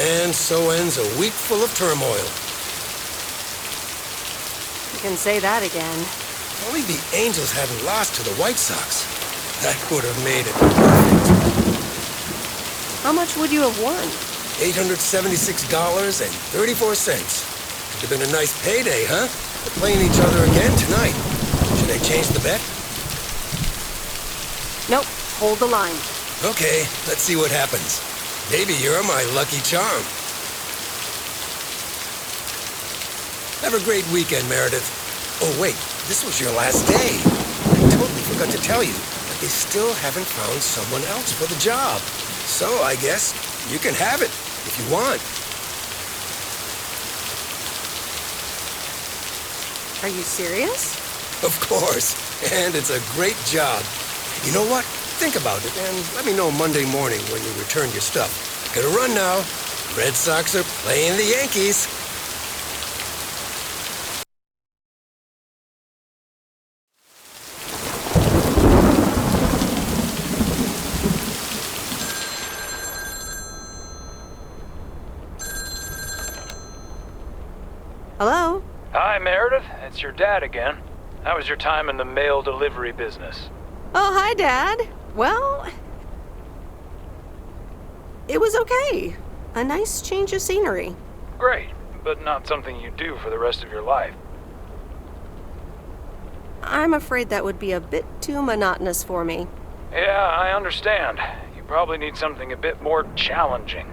And so ends a week full of turmoil. You can say that again. Only the Angels hadn't lost to the White Sox. That would have made it perfect. How much would you have won? $876.34. Could have been a nice payday, huh? We're playing each other again tonight. Should I change the bet? Nope. Hold the line. Okay, let's see what happens. Maybe you're my lucky charm. Have a great weekend, Meredith. Oh, wait, this was your last day. I totally forgot to tell you, but they still haven't found someone else for the job. So I guess you can have it, if you want. Are you serious? Of course, and it's a great job. You know what? Think about it, and let me know Monday morning when you return your stuff. Gotta run now. Red Sox are playing the Yankees. Hello? Hi, Meredith. It's your dad again. How was your time in the mail delivery business? Oh, hi, Dad. Well, it was okay. A nice change of scenery. Great, but not something you do for the rest of your life. I'm afraid that would be a bit too monotonous for me. Yeah, I understand. You probably need something a bit more challenging.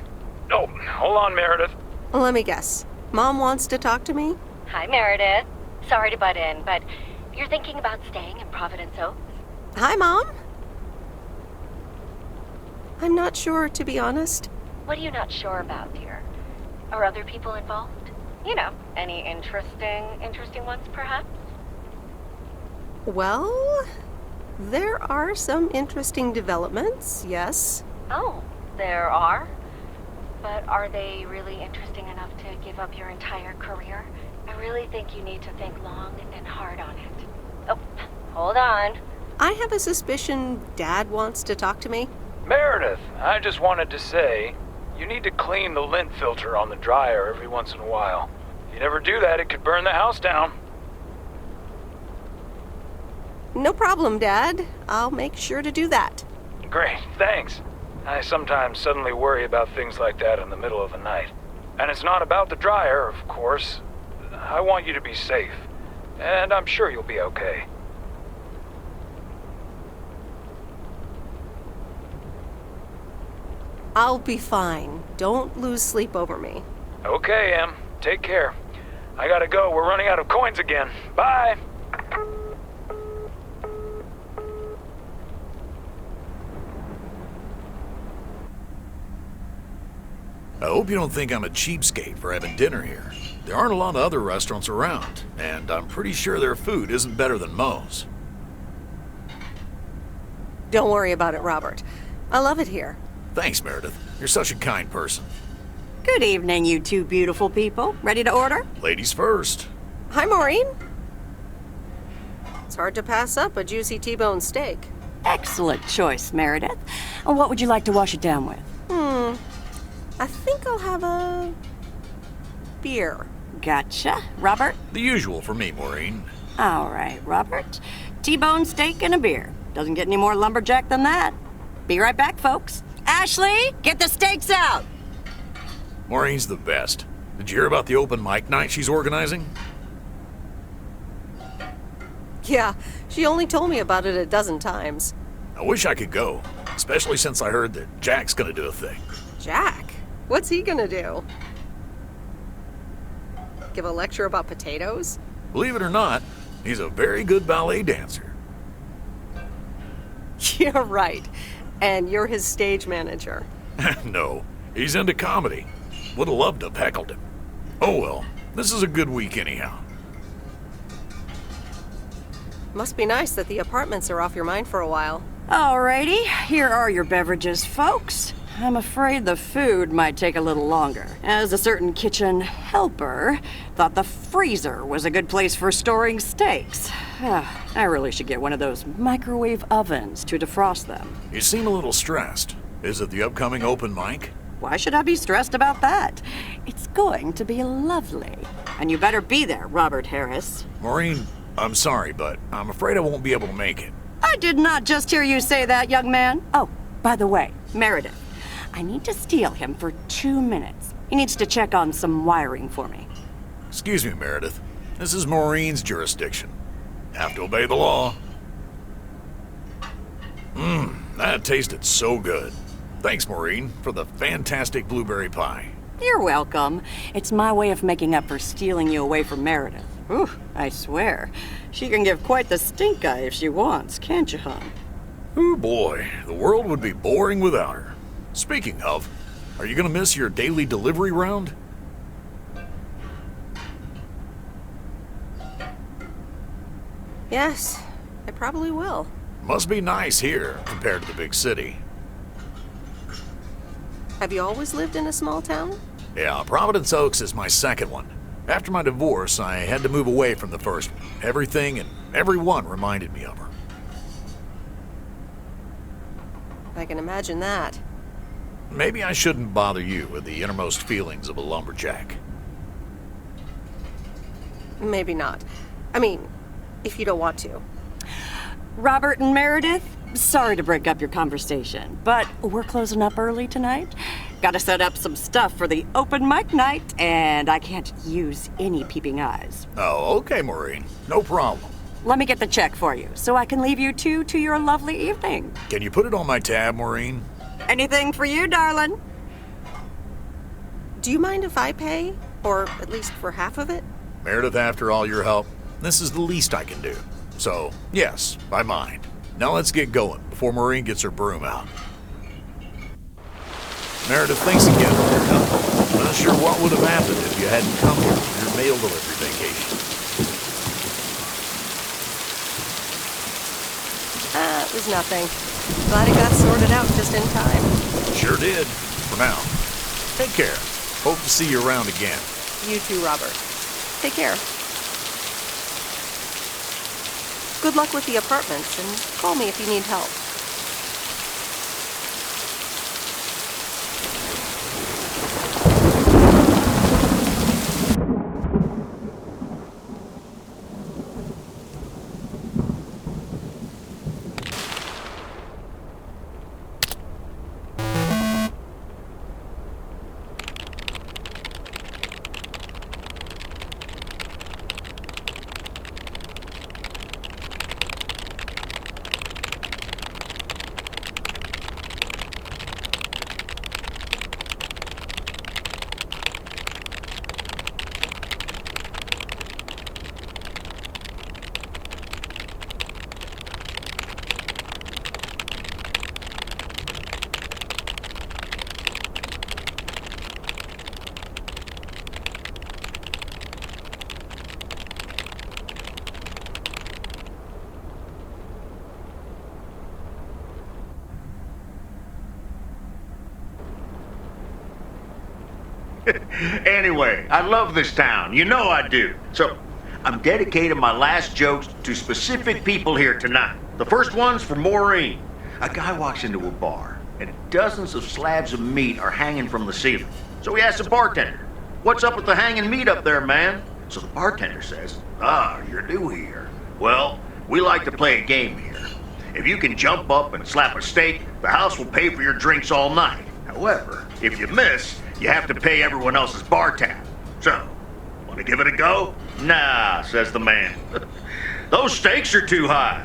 Oh, hold on, Meredith. Let me guess. Mom wants to talk to me? Hi, Meredith. Sorry to butt in, but you're thinking about staying in Providence Oaks? Hi, Mom. I'm not sure, to be honest. What are you not sure about, dear? Are other people involved? You know, any interesting ones, perhaps? Well, there are some interesting developments, yes. Oh, there are? But are they really interesting enough to give up your entire career? I really think you need to think long and hard on it. Oh, hold on. I have a suspicion Dad wants to talk to me. Meredith, I just wanted to say, you need to clean the lint filter on the dryer every once in a while. If you never do that, it could burn the house down. No problem, Dad. I'll make sure to do that. Great, thanks. I sometimes suddenly worry about things like that in the middle of the night. And it's not about the dryer, of course. I want you to be safe. And I'm sure you'll be okay. I'll be fine. Don't lose sleep over me. Okay, Em. Take care. I gotta go. We're running out of coins again. Bye! I hope you don't think I'm a cheapskate for having dinner here. There aren't a lot of other restaurants around, and I'm pretty sure their food isn't better than Moe's. Don't worry about it, Robert. I love it here. Thanks, Meredith. You're such a kind person. Good evening, you two beautiful people. Ready to order? Ladies first. Hi, Maureen. It's hard to pass up a juicy T-bone steak. Excellent choice, Meredith. And what would you like to wash it down with? I think I'll have a beer. Gotcha. Robert? The usual for me, Maureen. All right, Robert. T-bone steak and a beer. Doesn't get any more lumberjack than that. Be right back, folks. Ashley, get the steaks out! Maureen's the best. Did you hear about the open mic night she's organizing? Yeah, she only told me about it a dozen times. I wish I could go, especially since I heard that Jack's gonna do a thing. Jack? What's he gonna do? Give a lecture about potatoes? Believe it or not, he's a very good ballet dancer. Yeah, right. And you're his stage manager. No, he's into comedy. Would have loved to have heckled him. Oh well, this is a good week anyhow. Must be nice that the apartments are off your mind for a while. Alrighty, here are your beverages, folks. I'm afraid the food might take a little longer, as a certain kitchen helper thought the freezer was a good place for storing steaks. I really should get one of those microwave ovens to defrost them. You seem a little stressed. Is it the upcoming open mic? Why should I be stressed about that? It's going to be lovely. And you better be there, Robert Harris. Maureen, I'm sorry, but I'm afraid I won't be able to make it. I did not just hear you say that, young man. Oh, by the way, Meredith, I need to steal him for 2 minutes. He needs to check on some wiring for me. Excuse me, Meredith. This is Maureen's jurisdiction. Have to obey the law. That tasted so good. Thanks, Maureen, for the fantastic blueberry pie. You're welcome. It's my way of making up for stealing you away from Meredith. Ooh, I swear. She can give quite the stink eye if she wants, can't you, hon? Oh boy, the world would be boring without her. Speaking of, are you gonna miss your daily delivery round? Yes, I probably will. Must be nice here compared to the big city. Have you always lived in a small town? Yeah, Providence Oaks is my second one. After my divorce, I had to move away from the first one. Everything and everyone reminded me of her. I can imagine that. Maybe I shouldn't bother you with the innermost feelings of a lumberjack. Maybe not. I mean, if you don't want to. Robert and Meredith, sorry to break up your conversation, but we're closing up early tonight. Gotta set up some stuff for the open mic night, and I can't use any peeping eyes. Oh, okay, Maureen. No problem. Let me get the check for you, so I can leave you two to your lovely evening. Can you put it on my tab, Maureen? Anything for you, darling. Do you mind if I pay? Or at least for half of it? Meredith, after all your help, this is the least I can do. So, yes, I mind. Now let's get going before Maureen gets her broom out. Meredith, thanks again for your help. I'm not sure what would have happened if you hadn't come here for your mail delivery vacation. It was nothing. Glad it got sorted out just in time. Sure did. For now. Take care. Hope to see you around again. You too, Robert. Take care. Good luck with the apartments, and call me if you need help. Anyway, I love this town. You know I do. So, I'm dedicating my last jokes to specific people here tonight. The first one's for Maureen. A guy walks into a bar, and dozens of slabs of meat are hanging from the ceiling. So he asks the bartender, "What's up with the hanging meat up there, man?" So the bartender says, "Ah, you're new here. Well, we like to play a game here. If you can jump up and slap a steak, the house will pay for your drinks all night. However, if you miss, you have to pay everyone else's bar tab. So, want to give it a go?" "Nah," says the man. "Those stakes are too high."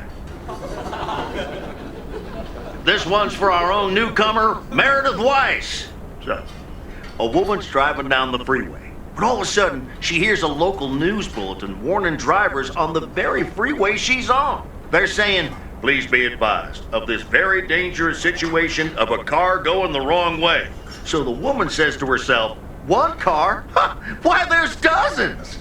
This one's for our own newcomer, Meredith Weiss. So, a woman's driving down the freeway, but all of a sudden, she hears a local news bulletin warning drivers on the very freeway she's on. They're saying, "Please be advised of this very dangerous situation of a car going the wrong way." So the woman says to herself, "One car? Huh, why, there's dozens!"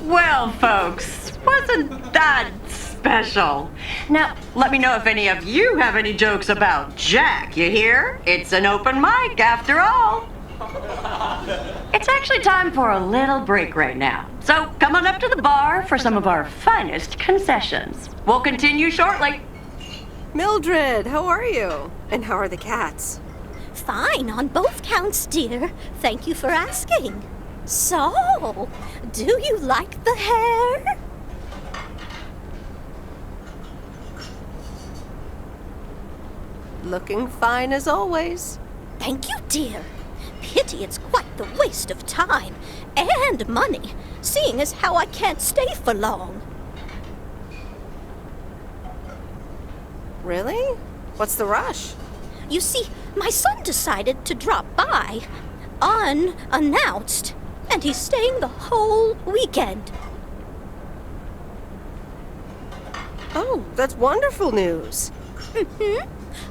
Well, folks, wasn't that special? Now, let me know if any of you have any jokes about Jack, you hear? It's an open mic after all. It's actually time for a little break right now. So come on up to the bar for some of our finest concessions. We'll continue shortly. Mildred, how are you? And how are the cats? Fine on both counts, dear. Thank you for asking. So, do you like the hair? Looking fine as always. Thank you, dear. Pity it's quite the waste of time and money, seeing as how I can't stay for long. Really? What's the rush? You see, my son decided to drop by, unannounced, and he's staying the whole weekend. Oh, that's wonderful news.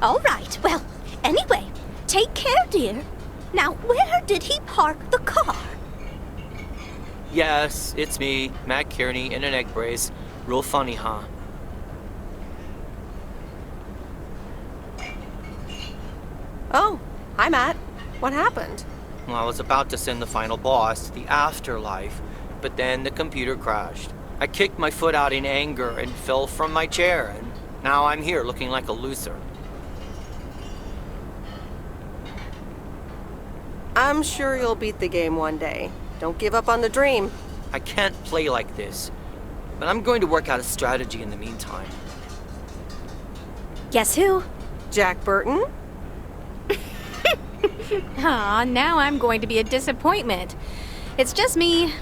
All right, well, anyway, take care, dear. Now, where did he park the car? Yes, it's me, Matt Kearney, in an egg brace. Real funny, huh? Oh, hi, Matt. What happened? Well, I was about to send the final boss to the afterlife, but then the computer crashed. I kicked my foot out in anger and fell from my chair, and now I'm here looking like a loser. I'm sure you'll beat the game one day. Don't give up on the dream. I can't play like this, but I'm going to work out a strategy in the meantime. Guess who? Jack Burton? Aw, now I'm going to be a disappointment. It's just me.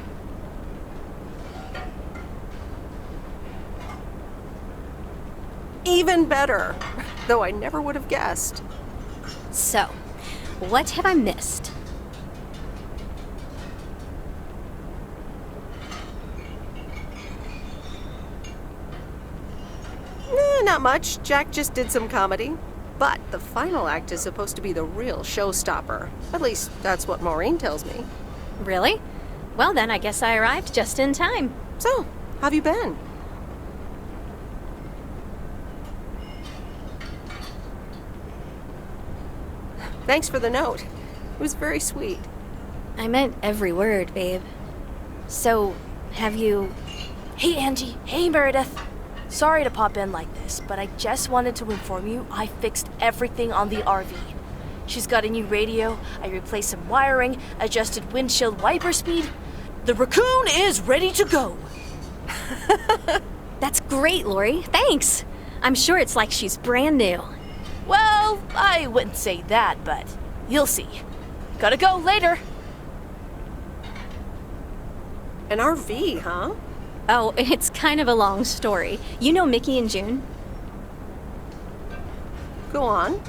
Even better. Though I never would have guessed. So, what have I missed? Not much. Jack just did some comedy. But the final act is supposed to be the real showstopper. At least, that's what Maureen tells me. Really? Well then, I guess I arrived just in time. So, how have you been? Thanks for the note. It was very sweet. I meant every word, babe. So, have you... Hey, Angie. Hey, Meredith. Sorry to pop in like this, but I just wanted to inform you I fixed everything on the RV. She's got a new radio, I replaced some wiring, adjusted windshield wiper speed. The raccoon is ready to go. That's great, Lori. Thanks. I'm sure it's like she's brand new. Well, I wouldn't say that, but you'll see. Gotta go later. An RV, huh? Oh, it's kind of a long story. You know Mickey and June? Go on.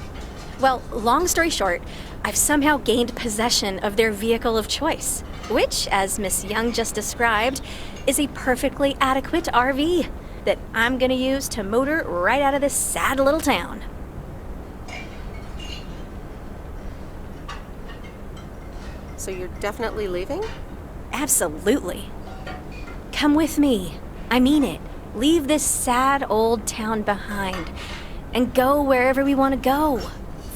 Well, long story short, I've somehow gained possession of their vehicle of choice, which, as Miss Young just described, is a perfectly adequate RV that I'm gonna use to motor right out of this sad little town. So you're definitely leaving? Absolutely. Come with me. I mean it. Leave this sad old town behind and go wherever we want to go.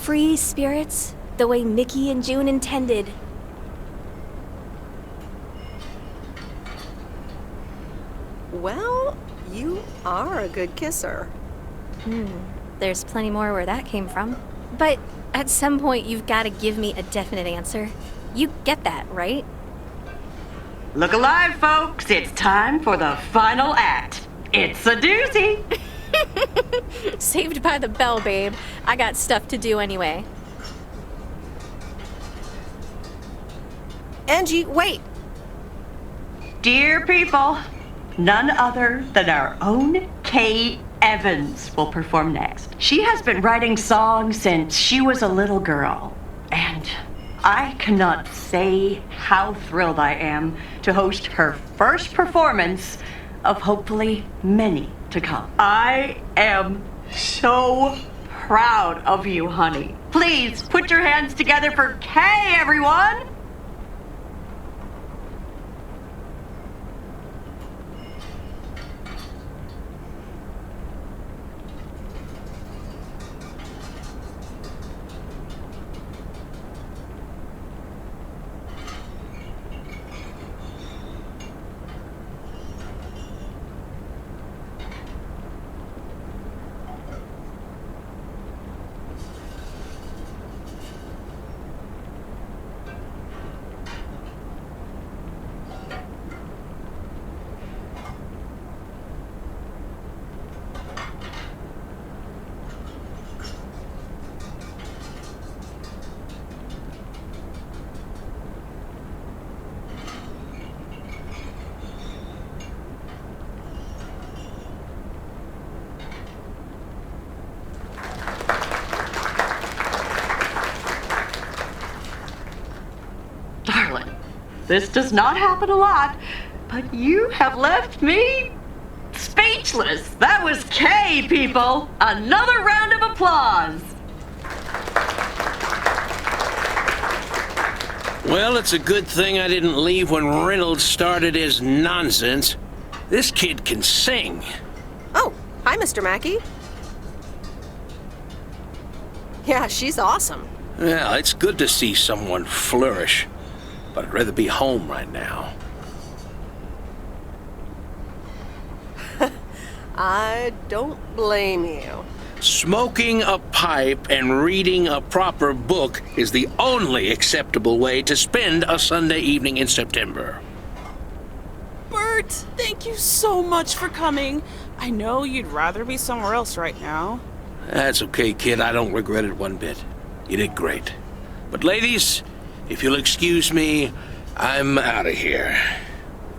Free spirits, the way Mickey and June intended. Well, you are a good kisser. There's plenty more where that came from. But at some point, you've got to give me a definite answer. You get that, right? Look alive, folks. It's time for the final act. It's a doozy. Saved by the bell, babe. I got stuff to do anyway. Angie, wait! Dear people, none other than our own Kay Evans will perform next. She has been writing songs since she was a little girl, and I cannot say how thrilled I am to host her first performance of hopefully many to come. I am so proud of you, honey. Please put your hands together for Kay, everyone! This does not happen a lot, but you have left me speechless. That was Kay, people. Another round of applause. Well, it's a good thing I didn't leave when Reynolds started his nonsense. This kid can sing. Oh, hi, Mr. Mackey. Yeah, she's awesome. Well, it's good to see someone flourish, but I'd rather be home right now. I don't blame you. Smoking a pipe and reading a proper book is the only acceptable way to spend a Sunday evening in September. Bert, thank you so much for coming. I know you'd rather be somewhere else right now. That's okay, kid. I don't regret it one bit. You did great. But ladies, if you'll excuse me, I'm out of here.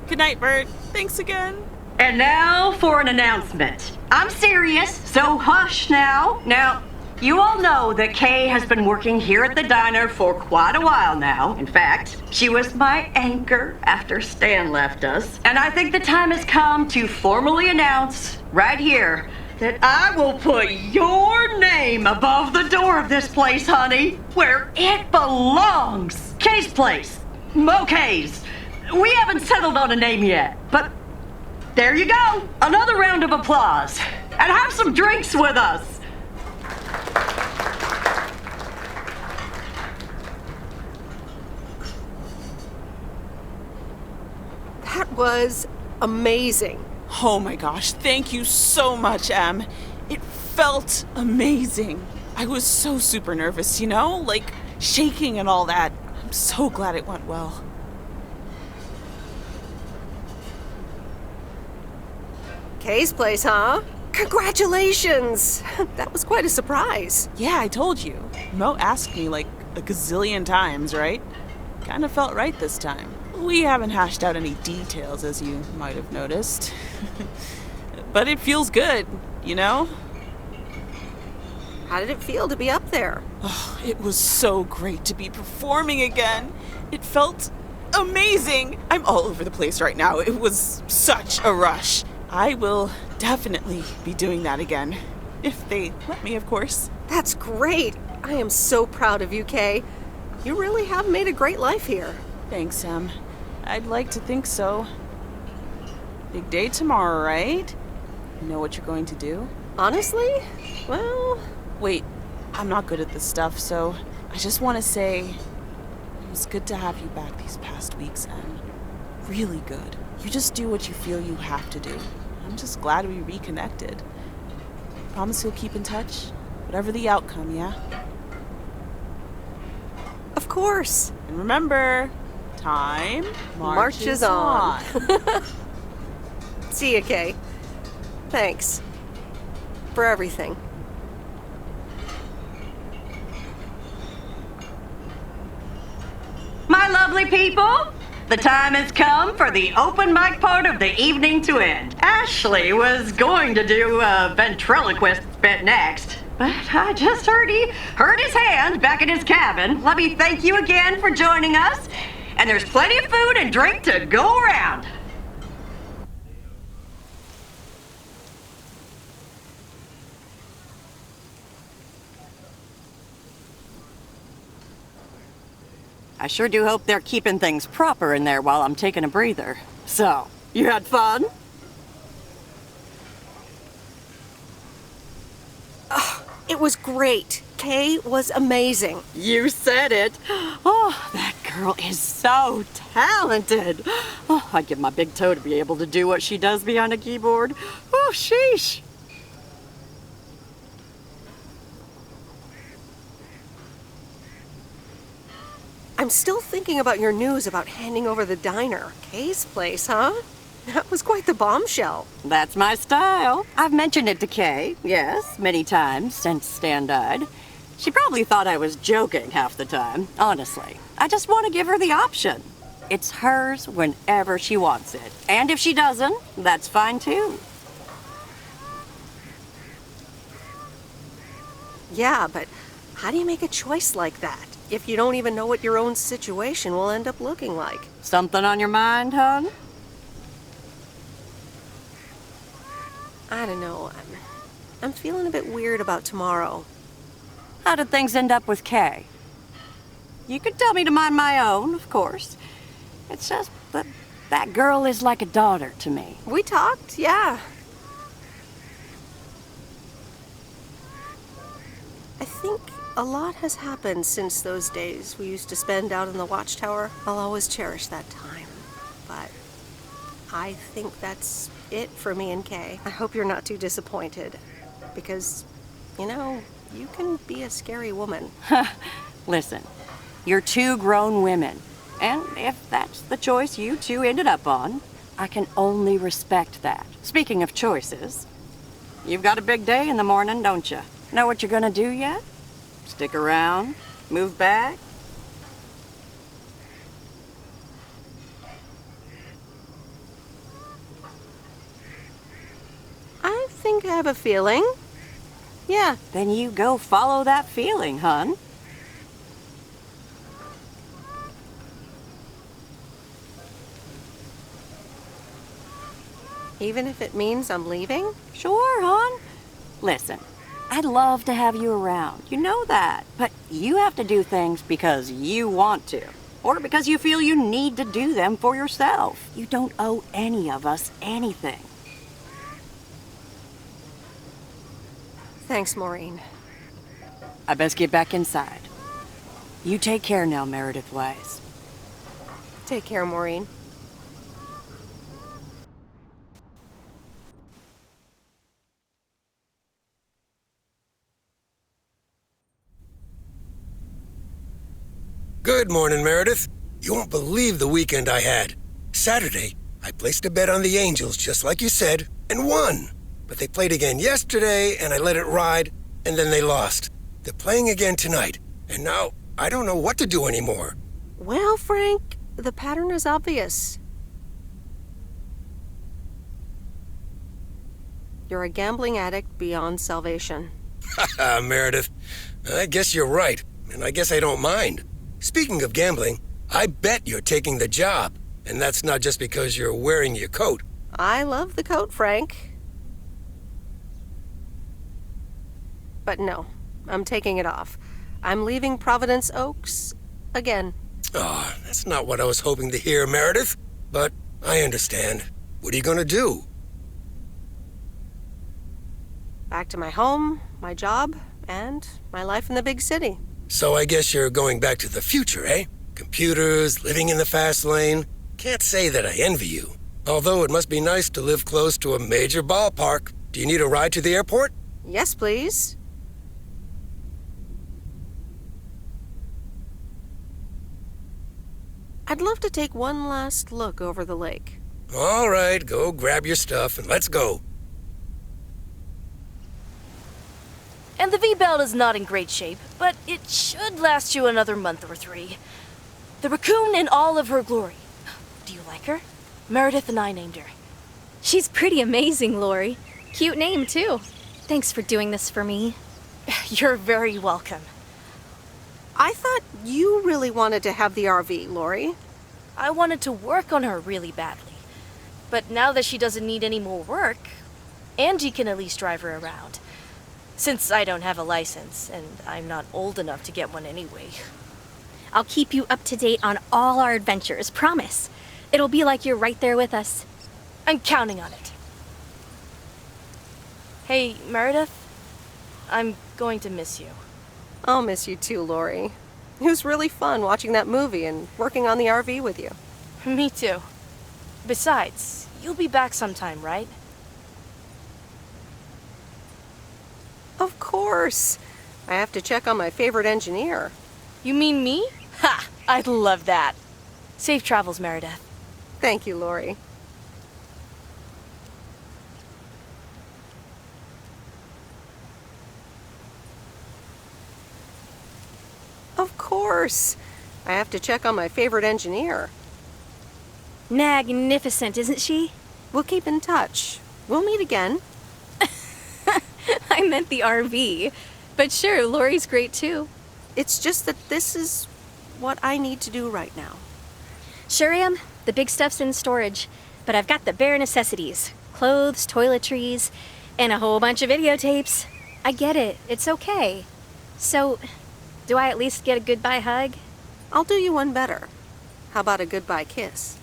Good night, Bert. Thanks again. And now for an announcement. I'm serious, so hush now. Now, you all know that Kay has been working here at the diner for quite a while now. In fact, she was my anchor after Stan left us. And I think the time has come to formally announce right here that I will put your name above the door of this place, honey, where it belongs. Kay's Place. Mo Kay's. We haven't settled on a name yet, but there you go. Another round of applause. And have some drinks with us. That was amazing. Oh my gosh, thank you so much, Em. It felt amazing. I was so super nervous, you know? Like, shaking and all that. I'm so glad it went well. Kay's Place, huh? Congratulations! That was quite a surprise. Yeah, I told you. Mo asked me like a gazillion times, right? Kinda felt right this time. We haven't hashed out any details, as you might have noticed. But it feels good, you know? How did it feel to be up there? Oh, it was so great to be performing again. It felt amazing. I'm all over the place right now. It was such a rush. I will definitely be doing that again. If they let me, of course. That's great. I am so proud of you, Kay. You really have made a great life here. Thanks, Em. I'd like to think so. Big day tomorrow, right? You know what you're going to do? Honestly? Well... Wait, I'm not good at this stuff, so I just want to say it was good to have you back these past weeks, Em. Really good. You just do what you feel you have to do. I'm just glad we reconnected. Promise you'll keep in touch, whatever the outcome, yeah? Of course. And remember, time marches on. See ya, Kay. Thanks. For everything. My lovely people, the time has come for the open mic part of the evening to end. Ashley was going to do a ventriloquist bit next, but I just heard his hand back in his cabin. Let me thank you again for joining us, and there's plenty of food and drink to go around. I sure do hope they're keeping things proper in there while I'm taking a breather. So, you had fun? Oh, it was great. Kay was amazing. You said it. Oh, that girl is so talented. Oh, I'd give my big toe to be able to do what she does behind a keyboard. Oh, sheesh. I'm still thinking about your news about handing over the diner. Kay's Place, huh? That was quite the bombshell. That's my style. I've mentioned it to Kay, yes, many times since Stan died. She probably thought I was joking half the time, honestly. I just want to give her the option. It's hers whenever she wants it. And if she doesn't, that's fine too. Yeah, but how do you make a choice like that? if you don't even know what your own situation will end up looking like. Something on your mind, hon? I don't know. I'm feeling a bit weird about tomorrow. How did things end up with Kay? You could tell me to mind my own, of course. It's just that girl is like a daughter to me. We talked, yeah. I think a lot has happened since those days we used to spend out in the watchtower. I'll always cherish that time. But I think that's it for me and Kay. I hope you're not too disappointed. Because, you know, you can be a scary woman. Listen, you're two grown women. And if that's the choice you two ended up on, I can only respect that. Speaking of choices, you've got a big day in the morning, don't you? Know what you're gonna do yet? Stick around? Move back? I think I have a feeling. Yeah. Then you go follow that feeling, hun. Even if it means I'm leaving? Sure, hon. Listen, I'd love to have you around. You know that. But you have to do things because you want to. Or because you feel you need to do them for yourself. You don't owe any of us anything. Thanks, Maureen. I best get back inside. You take care now, Meredith Wise. Take care, Maureen. Good morning, Meredith. You won't believe the weekend I had. Saturday, I placed a bet on the Angels, just like you said, and won. But they played again yesterday, and I let it ride, and then they lost. They're playing again tonight, and now I don't know what to do anymore. Well, Frank, the pattern is obvious. You're a gambling addict beyond salvation. Haha, Meredith. I guess you're right, and I guess I don't mind. Speaking of gambling, I bet you're taking the job, and that's not just because you're wearing your coat. I love the coat, Frank. But no, I'm taking it off. I'm leaving Providence Oaks again. Oh, that's not what I was hoping to hear, Meredith. But I understand. What are you gonna do? Back to my home, my job, and my life in the big city. So I guess you're going back to the future, eh? Computers, living in the fast lane. Can't say that I envy you. Although it must be nice to live close to a major ballpark. Do you need a ride to the airport? Yes, please. I'd love to take one last look over the lake. All right, go grab your stuff and let's go. And the V-belt is not in great shape, but it should last you another month or 3. The raccoon in all of her glory. Do you like her? Meredith and I named her. She's pretty amazing, Lori. Cute name, too. Thanks for doing this for me. You're very welcome. I thought you really wanted to have the RV, Lori. I wanted to work on her really badly. But now that she doesn't need any more work, Angie can at least drive her around. Since I don't have a license, and I'm not old enough to get one anyway. I'll keep you up to date on all our adventures, promise. It'll be like you're right there with us. I'm counting on it. Hey, Meredith, I'm going to miss you. I'll miss you too, Lori. It was really fun watching that movie and working on the RV with you. Me too. Besides, you'll be back sometime, right? Of course. I have to check on my favorite engineer. You mean me? Ha! I'd love that. Safe travels, Meredith. Thank you, Lori. Of course. I have to check on my favorite engineer. Magnificent, isn't she? We'll keep in touch. We'll meet again. I meant the RV. But sure, Lori's great too. It's just that this is what I need to do right now. Sure am. The big stuff's in storage, but I've got the bare necessities. Clothes, toiletries, and a whole bunch of videotapes. I get it. It's okay. So, do I at least get a goodbye hug? I'll do you one better. How about a goodbye kiss?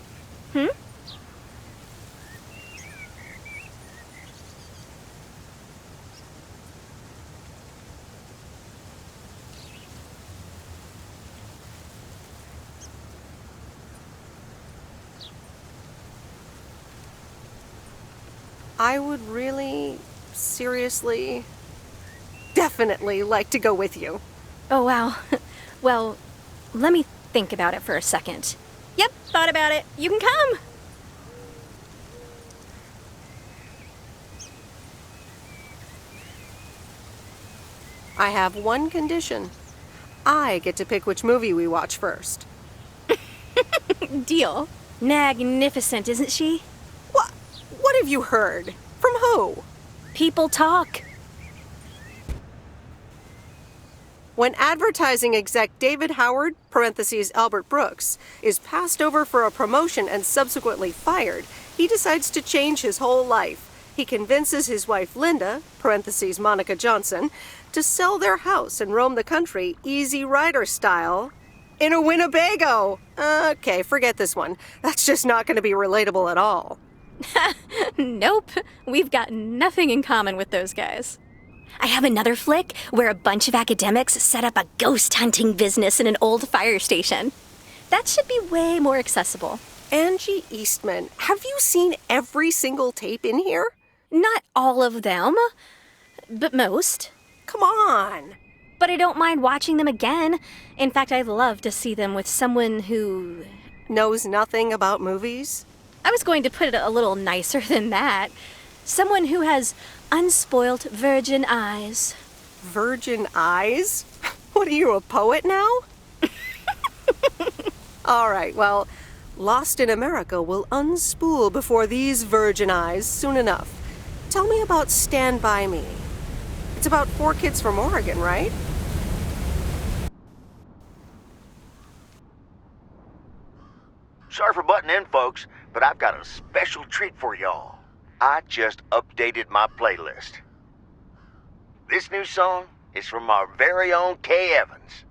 I would really, seriously, definitely like to go with you. Oh, wow. Well, let me think about it for a second. Yep, thought about it. You can come. I have one condition. I get to pick which movie we watch first. Deal. Magnificent, isn't she? What have you heard? From who? People talk. When advertising exec David Howard, parentheses Albert Brooks, is passed over for a promotion and subsequently fired, he decides to change his whole life. He convinces his wife Linda, parentheses Monica Johnson, to sell their house and roam the country Easy Rider style in a Winnebago. Okay, forget this one. That's just not going to be relatable at all. Nope. We've got nothing in common with those guys. I have another flick where a bunch of academics set up a ghost hunting business in an old fire station. That should be way more accessible. Angie Eastman, have you seen every single tape in here? Not all of them, but most. Come on. But I don't mind watching them again. In fact, I'd love to see them with someone who knows nothing about movies. I was going to put it a little nicer than that. Someone who has unspoilt virgin eyes. Virgin eyes? What are you, a poet now? All right, well, Lost in America will unspool before these virgin eyes soon enough. Tell me about Stand By Me. It's about 4 kids from Oregon, right? Sorry for butting in, folks, but I've got a special treat for y'all. I just updated my playlist. This new song is from our very own Kay Evans.